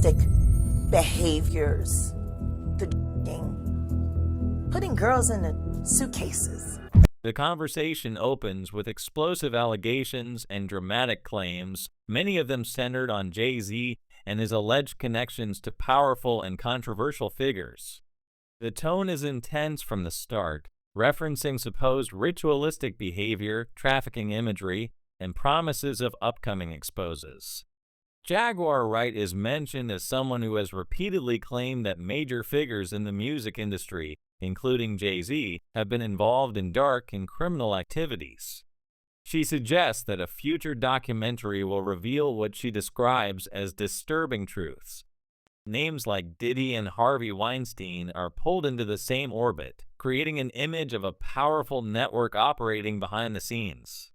ritualistic behaviors, the putting girls in suitcases. The conversation opens with explosive allegations and dramatic claims, many of them centered on Jay-Z and his alleged connections to powerful and controversial figures. The tone is intense from the start, referencing supposed ritualistic behavior, trafficking imagery, and promises of upcoming exposes. Jaguar Wright is mentioned as someone who has repeatedly claimed that major figures in the music industry, including Jay-Z, have been involved in dark and criminal activities. She suggests that a future documentary will reveal what she describes as disturbing truths. Names like Diddy and Harvey Weinstein are pulled into the same orbit, creating an image of a powerful network operating behind the scenes.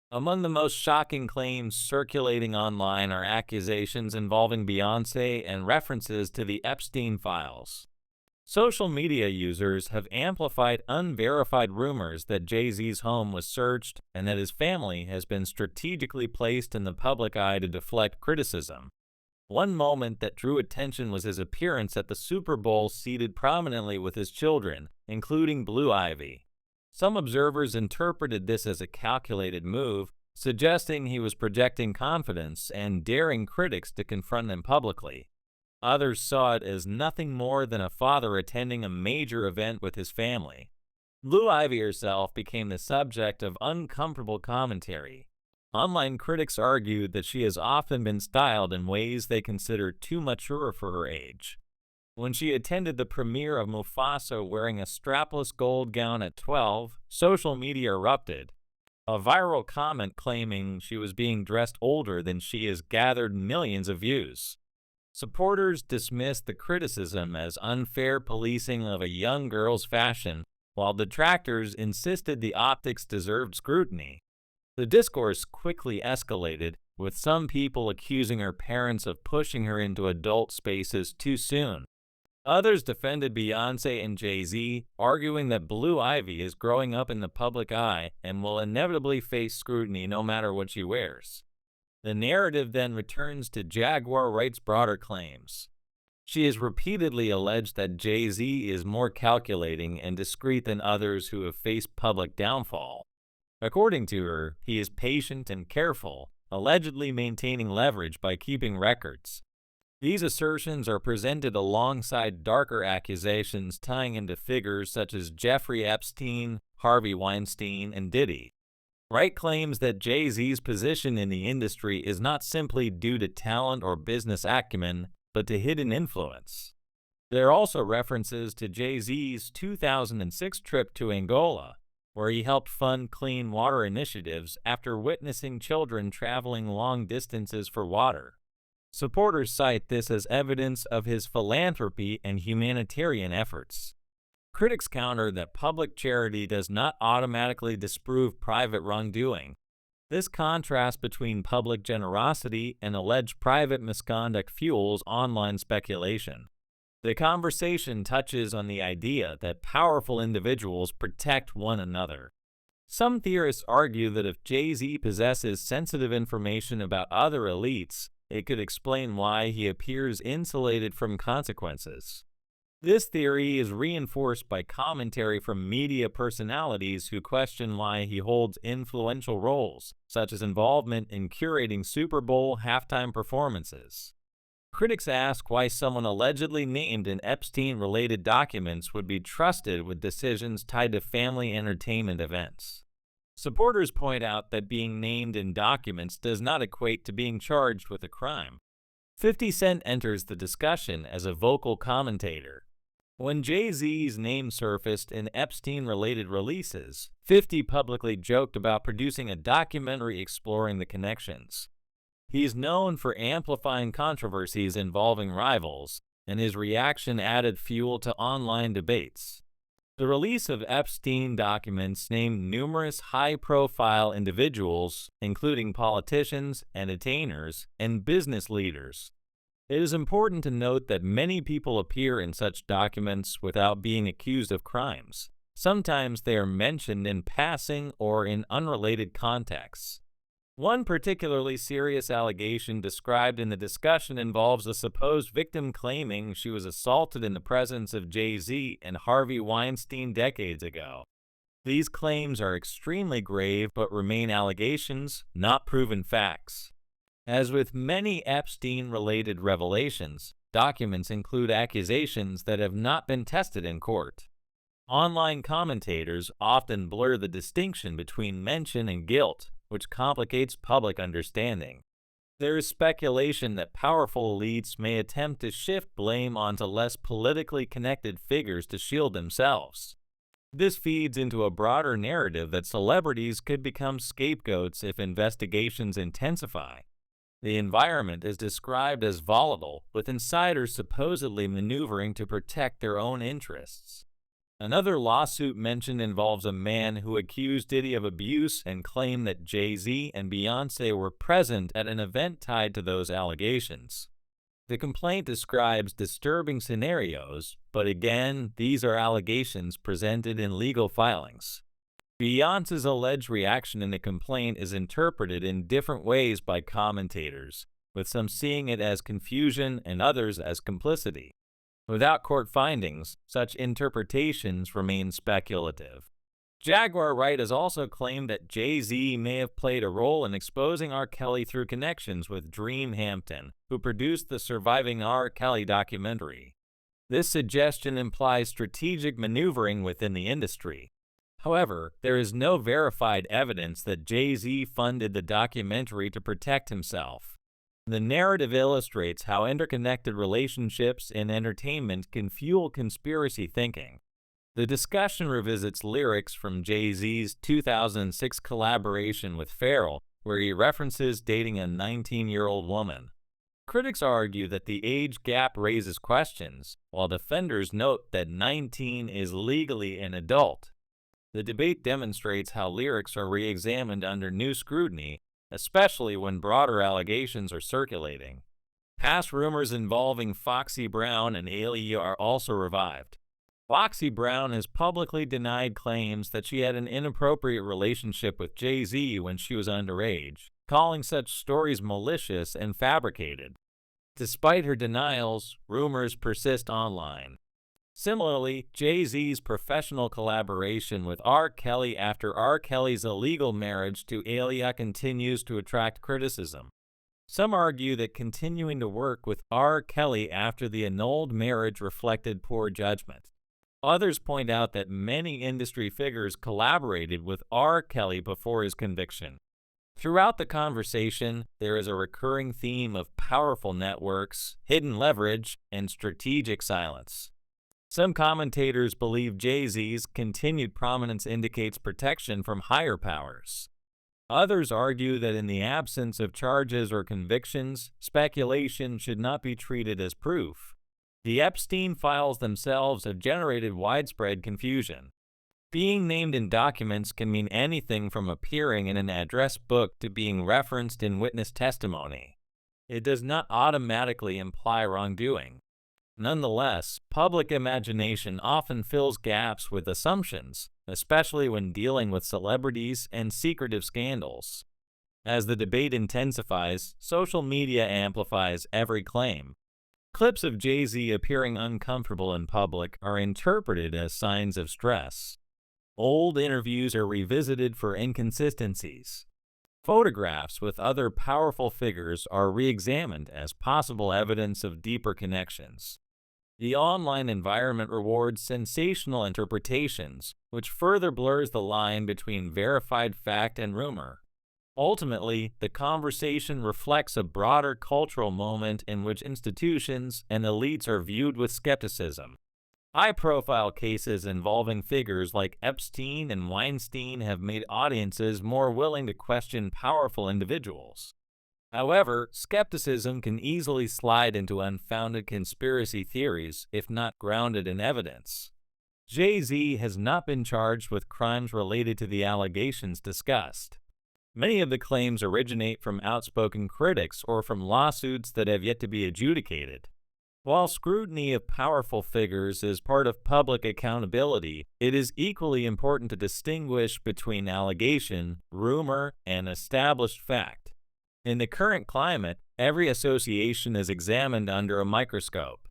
Among the most shocking claims circulating online are accusations involving Beyoncé and references to the Epstein files. Social media users have amplified unverified rumors that Jay-Z's home was searched and that his family has been strategically placed in the public eye to deflect criticism. One moment that drew attention was his appearance at the Super Bowl seated prominently with his children, including Blue Ivy. Some observers interpreted this as a calculated move, suggesting he was projecting confidence and daring critics to confront him publicly. Others saw it as nothing more than a father attending a major event with his family. Blue Ivy herself became the subject of uncomfortable commentary. Online critics argued that she has often been styled in ways they consider too mature for her age. When she attended the premiere of Mufasa wearing a strapless gold gown at 12, social media erupted. A viral comment claiming she was being dressed older than she has gathered millions of views. Supporters dismissed the criticism as unfair policing of a young girl's fashion, while detractors insisted the optics deserved scrutiny. The discourse quickly escalated, with some people accusing her parents of pushing her into adult spaces too soon. Others defended Beyoncé and Jay-Z, arguing that Blue Ivy is growing up in the public eye and will inevitably face scrutiny no matter what she wears. The narrative then returns to Jaguar Wright's broader claims. She has repeatedly alleged that Jay-Z is more calculating and discreet than others who have faced public downfall. According to her, he is patient and careful, allegedly maintaining leverage by keeping records. These assertions are presented alongside darker accusations tying into figures such as Jeffrey Epstein, Harvey Weinstein, and Diddy. Wright claims that Jay-Z's position in the industry is not simply due to talent or business acumen, but to hidden influence. There are also references to Jay-Z's 2006 trip to Angola, where he helped fund clean water initiatives after witnessing children traveling long distances for water. Supporters cite this as evidence of his philanthropy and humanitarian efforts. Critics counter that public charity does not automatically disprove private wrongdoing. This contrast between public generosity and alleged private misconduct fuels online speculation. The conversation touches on the idea that powerful individuals protect one another. Some theorists argue that if Jay-Z possesses sensitive information about other elites, it could explain why he appears insulated from consequences. This theory is reinforced by commentary from media personalities who question why he holds influential roles, such as involvement in curating Super Bowl halftime performances. Critics ask why someone allegedly named in Epstein-related documents would be trusted with decisions tied to family entertainment events. Supporters point out that being named in documents does not equate to being charged with a crime. 50 Cent enters the discussion as a vocal commentator. When Jay-Z's name surfaced in Epstein-related releases, 50 publicly joked about producing a documentary exploring the connections. He's known for amplifying controversies involving rivals, and his reaction added fuel to online debates. The release of Epstein documents named numerous high-profile individuals, including politicians, entertainers, and business leaders. It is important to note that many people appear in such documents without being accused of crimes. Sometimes they are mentioned in passing or in unrelated contexts. One particularly serious allegation described in the discussion involves a supposed victim claiming she was assaulted in the presence of Jay-Z and Harvey Weinstein decades ago. These claims are extremely grave but remain allegations, not proven facts. As with many Epstein-related revelations, documents include accusations that have not been tested in court. Online commentators often blur the distinction between mention and guilt, which complicates public understanding. There is speculation that powerful elites may attempt to shift blame onto less politically connected figures to shield themselves. This feeds into a broader narrative that celebrities could become scapegoats if investigations intensify. The environment is described as volatile, with insiders supposedly maneuvering to protect their own interests. Another lawsuit mentioned involves a man who accused Diddy of abuse and claimed that Jay-Z and Beyoncé were present at an event tied to those allegations. The complaint describes disturbing scenarios, but again, these are allegations presented in legal filings. Beyoncé's alleged reaction in the complaint is interpreted in different ways by commentators, with some seeing it as confusion and others as complicity. Without court findings, such interpretations remain speculative. Jaguar Wright has also claimed that Jay-Z may have played a role in exposing R. Kelly through connections with Dream Hampton, who produced the surviving R. Kelly documentary. This suggestion implies strategic maneuvering within the industry. However, there is no verified evidence that Jay-Z funded the documentary to protect himself. The narrative illustrates how interconnected relationships in entertainment can fuel conspiracy thinking. The discussion revisits lyrics from Jay-Z's 2006 collaboration with Pharrell, where he references dating a 19-year-old woman. Critics argue that the age gap raises questions, while defenders note that 19 is legally an adult. The debate demonstrates how lyrics are re-examined under new scrutiny, especially when broader allegations are circulating. Past rumors involving Foxy Brown and Aaliyah are also revived. Foxy Brown has publicly denied claims that she had an inappropriate relationship with Jay-Z when she was underage, calling such stories malicious and fabricated. Despite her denials, rumors persist online. Similarly, Jay-Z's professional collaboration with R. Kelly after R. Kelly's illegal marriage to Aaliyah continues to attract criticism. Some argue that continuing to work with R. Kelly after the annulled marriage reflected poor judgment. Others point out that many industry figures collaborated with R. Kelly before his conviction. Throughout the conversation, there is a recurring theme of powerful networks, hidden leverage, and strategic silence. Some commentators believe Jay-Z's continued prominence indicates protection from higher powers. Others argue that in the absence of charges or convictions, speculation should not be treated as proof. The Epstein files themselves have generated widespread confusion. Being named in documents can mean anything from appearing in an address book to being referenced in witness testimony. It does not automatically imply wrongdoing. Nonetheless, public imagination often fills gaps with assumptions, especially when dealing with celebrities and secretive scandals. As the debate intensifies, social media amplifies every claim. Clips of Jay-Z appearing uncomfortable in public are interpreted as signs of stress. Old interviews are revisited for inconsistencies. Photographs with other powerful figures are re-examined as possible evidence of deeper connections. The online environment rewards sensational interpretations, which further blurs the line between verified fact and rumor. Ultimately, the conversation reflects a broader cultural moment in which institutions and elites are viewed with skepticism. High-profile cases involving figures like Epstein and Weinstein have made audiences more willing to question powerful individuals. However, skepticism can easily slide into unfounded conspiracy theories if not grounded in evidence. Jay-Z has not been charged with crimes related to the allegations discussed. Many of the claims originate from outspoken critics or from lawsuits that have yet to be adjudicated. While scrutiny of powerful figures is part of public accountability, it is equally important to distinguish between allegation, rumor, and established fact. In the current climate, every association is examined under a microscope.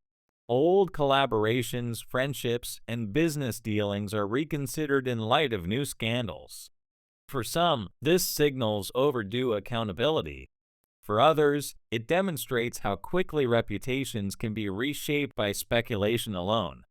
Old collaborations, friendships, and business dealings are reconsidered in light of new scandals. For some, this signals overdue accountability. For others, it demonstrates how quickly reputations can be reshaped by speculation alone.